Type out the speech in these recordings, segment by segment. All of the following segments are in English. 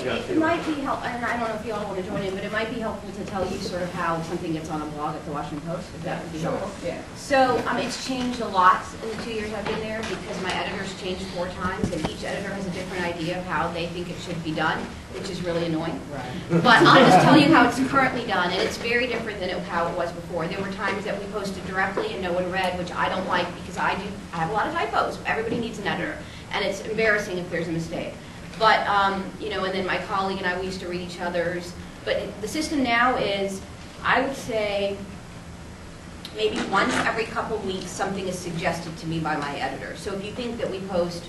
it might be helpful, and I don't know if you all want to join in, but it might be helpful to tell you sort of how something gets on a blog at the Washington Post, if that would be helpful. Yeah. So it's changed a lot in the 2 years I've been there because my editors changed 4 times, and each editor has a different idea of how they think it should be done, which is really annoying. Right. But I'll just tell you how it's currently done, and it's very different than how it was before. There were times that we posted directly and no one read, which I don't like because I have a lot of typos. Everybody needs an editor, and it's embarrassing if there's a mistake. But, you know, and then my colleague and I, we used to read each other's. But the system now is, I would say, maybe once every couple weeks, something is suggested to me by my editor. So if you think that we post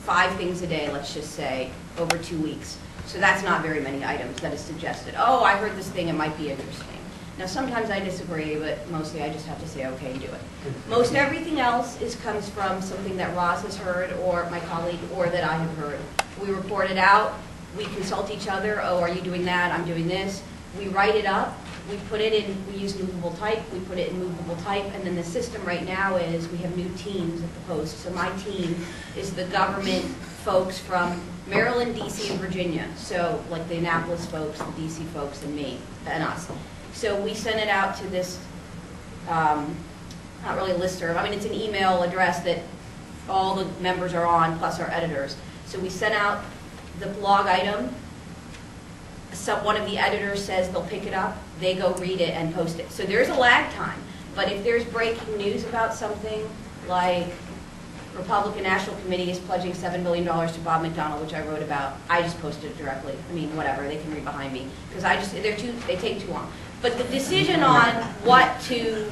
5 things a day, let's just say, over 2 weeks. So that's not very many items that is suggested. Oh, I heard this thing, it might be interesting. Now, sometimes I disagree, but mostly I just have to say, okay, do it. Most everything else comes from something that Roz has heard, or my colleague, or that I have heard. We report it out. We consult each other. Oh, are you doing that? I'm doing this. We write it up. We put it in, we use movable type. We put it in movable type. And then the system right now is we have new teams at the Post. So my team is the government folks from Maryland, D.C., and Virginia. So like the Annapolis folks, the D.C. folks, and me, and us. So we send it out to this, not really a listserv. I mean, it's an email address that all the members are on, plus our editors. So we send out the blog item. One of the editors says they'll pick it up. They go read it and post it. So there's a lag time. But if there's breaking news about something, like Republican National Committee is pledging $7 billion to Bob McDonnell, which I wrote about, I just posted it directly. I mean, whatever, they can read behind me. Because they take too long. But the decision on what to,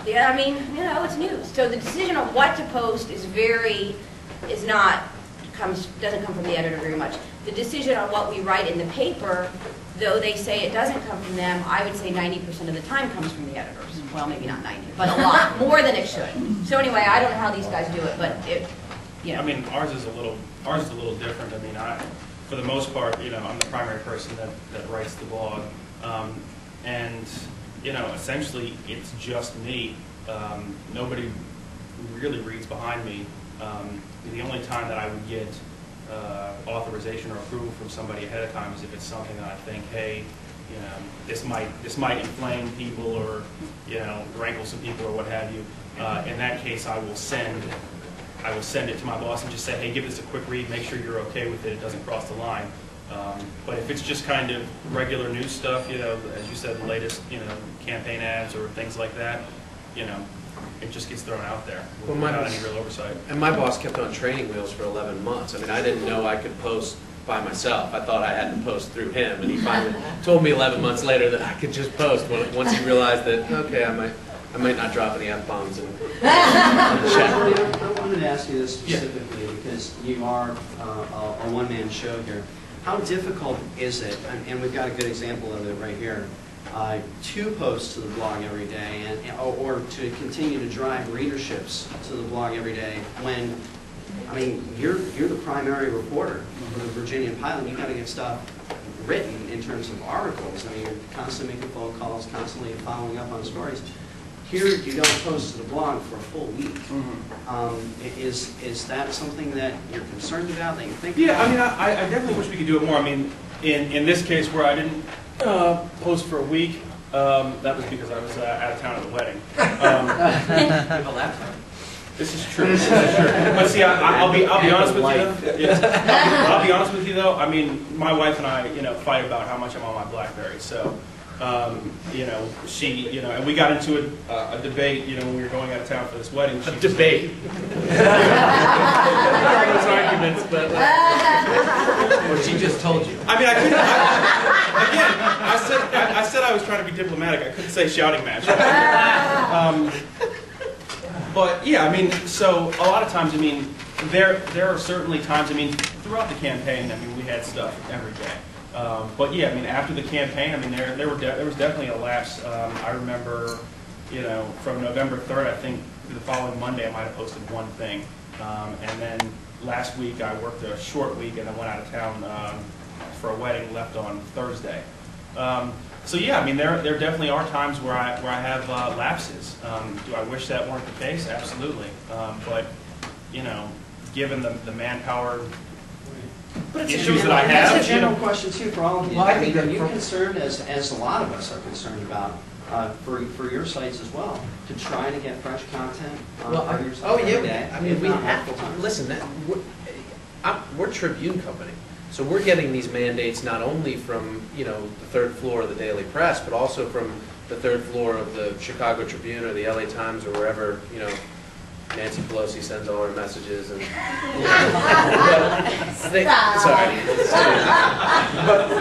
yeah, I mean, you know, it's news. So the decision on what to post doesn't come from the editor very much. The decision on what we write in the paper, though they say it doesn't come from them, I would say 90% of the time comes from the editors. Well, maybe not 90, but a lot, more than it should. So anyway, I don't know how these guys do it, but you know. I mean, ours is a little different. I mean, for the most part, you know, I'm the primary person that writes the blog, and you know, essentially, it's just me. Nobody really reads behind me. The only time that I would get authorization or approval from somebody ahead of time is if it's something that I think, hey, you know, this might inflame people or, you know, rankle some people or what have you. In that case, I will send it to my boss and just say, hey, give this a quick read, make sure you're okay with it, it doesn't cross the line. But if it's just kind of regular news stuff, you know, as you said, the latest, you know, campaign ads or things like that, you know, it just gets thrown out there without any real oversight. And my boss kept on training wheels for 11 months. I mean, I didn't know I could post by myself. I thought I had to post through him, and he finally told me 11 months later that I could just post once he realized that, okay, I might not drop any F-bombs and check. I wanted to ask you this specifically because you are a one-man show here. How difficult is it, and we've got a good example of it right here, to post to the blog every day or to continue to drive readerships to the blog every day when, I mean, you're the primary reporter for the Virginian-Pilot. You've got to get stuff written in terms of articles. I mean, you're constantly making phone calls, constantly following up on stories. Here, you don't post to the blog for a full week. Is that something that you're concerned about, that you think about? Yeah, I mean, I definitely wish we could do it more. I mean, in this case where I didn't post for a week, that was because I was out of town at the wedding. A laptop. This is true. This is true. But see, I'll be honest with you. Yeah. I'll be honest with you though. I mean, my wife and I, you know, fight about how much I'm on my BlackBerry. So, you know, and we got into a debate, you know, when we were going out of town for this wedding. A debate. Those arguments, but or she just told you. I mean, I said I was trying to be diplomatic. I couldn't say shouting match. But yeah, I mean, so a lot of times, I mean, there are certainly times, I mean, throughout the campaign, I mean, we had stuff every day. But yeah, I mean, after the campaign, I mean, there was definitely a lapse. I remember, you know, from November 3rd, I think, to the following Monday, I might have posted one thing. And then last week, I worked a short week and I went out of town for a wedding, left on Thursday. So yeah, I mean, there definitely are times where I have lapses. Do I wish that weren't the case? Absolutely. But you know, given the manpower issues that I have. That's a general question too for all of you. Well, I I mean, think are you that- concerned, as a lot of us are concerned about, for your sites as well, to try to get fresh content on your site every day? I mean, if we not have multiple times? listen. We're Tribune Company, so we're getting these mandates not only from the third floor of the Daily Press, but also from the third floor of the Chicago Tribune or the LA Times or wherever Nancy Pelosi sends all her messages and. Sorry. But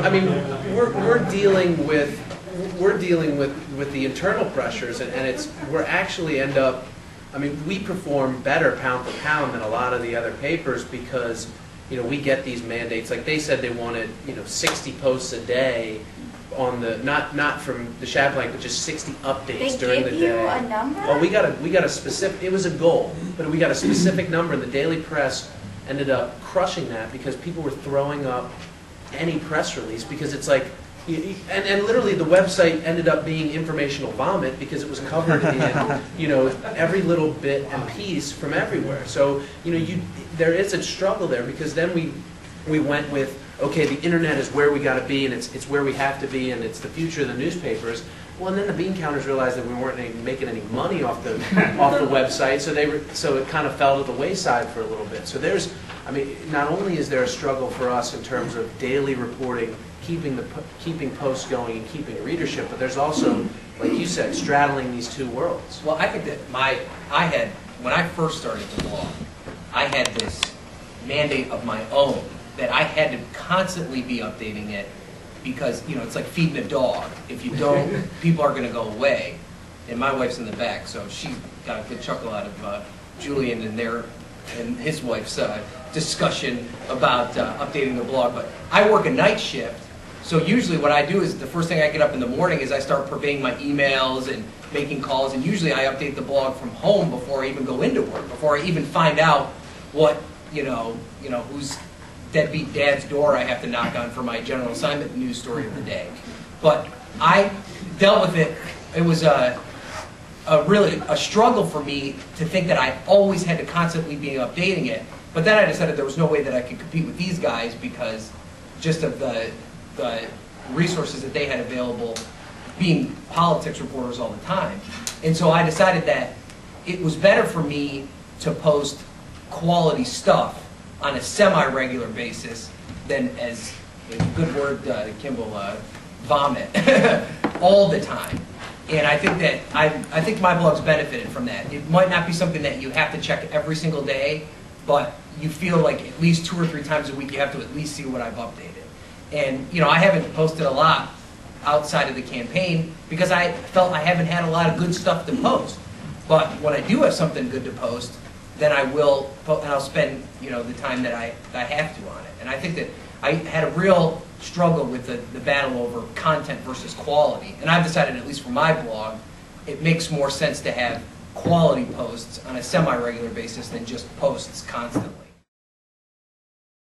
I mean, we're dealing with the internal pressures, and we're actually end up. I mean, we perform better pound for pound than a lot of the other papers because we get these mandates. Like they said, they wanted 60 posts a day on the not from the Chablanc, but just 60 updates during the day. They give you a number? Well, we got a specific. It was a goal, but we got a specific number, and the Daily Press ended up crushing that because people were throwing up any press release because it's like. And literally the website ended up being informational vomit because it was covered in every little bit and piece from everywhere. So there is a struggle there because then we went with okay, the internet is where we got to be and it's where we have to be and it's the future of the newspapers. Well, and then the bean counters realized that we weren't making any money off the website, so it kind of fell to the wayside for a little bit. So not only is there a struggle for us in terms of daily reporting, keeping posts going and keeping readership, but there's also, like you said, straddling these two worlds. Well, I think that when I first started the blog, I had this mandate of my own that I had to constantly be updating it because, it's like feeding a dog. If you don't, people are going to go away. And my wife's in the back, so she got a good chuckle out of Julian and his wife's discussion about updating the blog. But I work a night shift, so usually what I do is the first thing I get up in the morning is I start purveying my emails and making calls, and usually I update the blog from home before I even go into work, before I even find out what, whose deadbeat dad's door I have to knock on for my general assignment news story of the day. But I dealt with it. It was really a struggle for me to think that I always had to constantly be updating it. But then I decided there was no way that I could compete with these guys because just of the resources that they had available, being politics reporters all the time. And so I decided that it was better for me to post quality stuff on a semi-regular basis than, as a good word, Kimball, vomit all the time. And I think that I think my blog's benefited from that. It might not be something that you have to check every single day, but you feel like at least 2 or 3 times a week you have to at least see what I've updated. And I haven't posted a lot outside of the campaign because I felt I haven't had a lot of good stuff to post. But when I do have something good to post, then I will, and I'll spend the time that I have to on it. And I think that I had a real struggle with the battle over content versus quality. And I've decided, at least for my blog, it makes more sense to have quality posts on a semi-regular basis than just posts constantly.